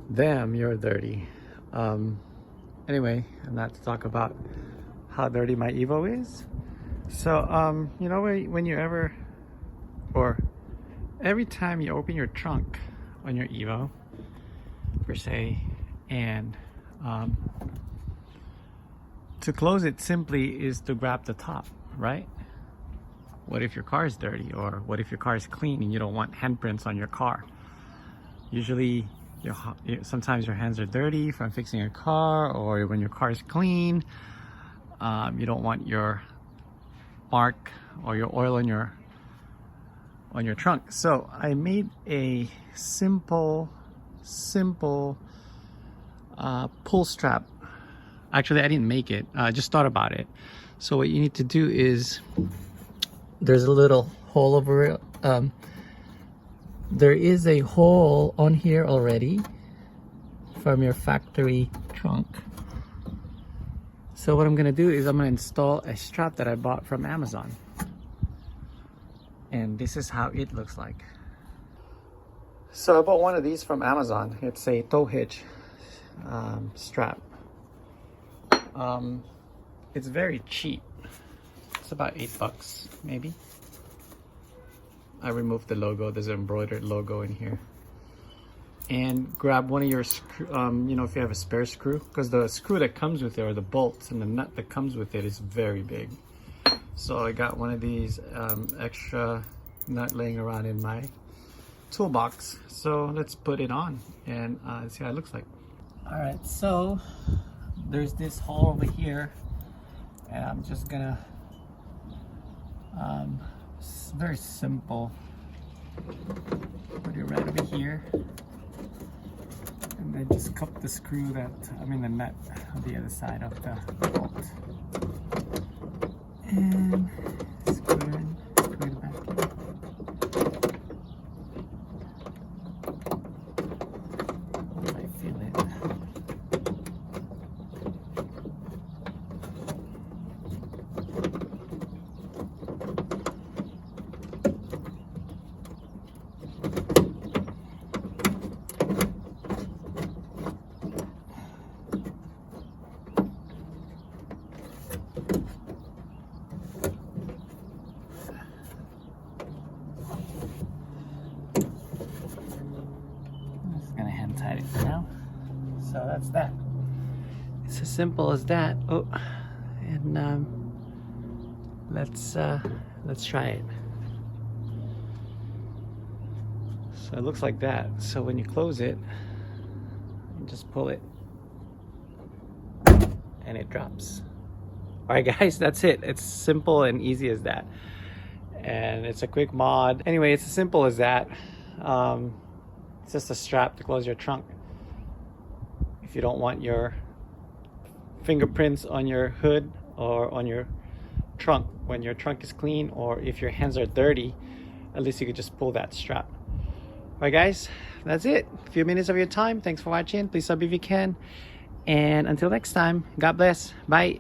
them, you're dirty. Anyway, I'm not to talk about how dirty my Evo is. So, you know, when you ever, or every time you open your trunk on your Evo, per se, and to close it simply is to grab the top, right? What if your car is dirty, or what if your car is clean and you don't want handprints on your car? Usually, sometimes your hands are dirty from fixing your car, or when your car is clean, you don't want your mark or your oil on your trunk. So I made a simple pull strap. Actually, I didn't make it. I just thought about it. So what you need to do is, there's a little hole over it. There is a hole on here already from your factory trunk. So what I'm gonna do is I'm gonna install a strap that I bought from Amazon. And this is how it looks like. So I bought one of these from Amazon. It's a tow hitch strap. It's very cheap. It's about $8 maybe. I removed the logo. There's an embroidered logo in here. And grab one of your screw, you know, if you have a spare screw, because the screw that comes with it, or the bolts and the nut that comes with it, is very big. So I got one of these extra nut laying around in my toolbox. So let's put it on and see how it looks like. All right, so there's this hole over here, and I'm just gonna it's very simple. Put it right over here, and then just cup the screw that, the nut on the other side of the bolt, and screw it back in. I feel it. Tied it for now. So that's that. It's as simple as that. Oh, and let's try it. So it looks like that. So when you close it, you just pull it and it drops. All right, guys, that's it. It's simple and easy as that, and it's a quick mod. Anyway, it's as simple as that. It's just a strap to close your trunk. If you don't want your fingerprints on your hood or on your trunk when your trunk is clean, or if your hands are dirty, at least you could just pull that strap. All right, guys, that's it. A few minutes of your time. Thanks for watching. Please sub if you can. And until next time, God bless. Bye.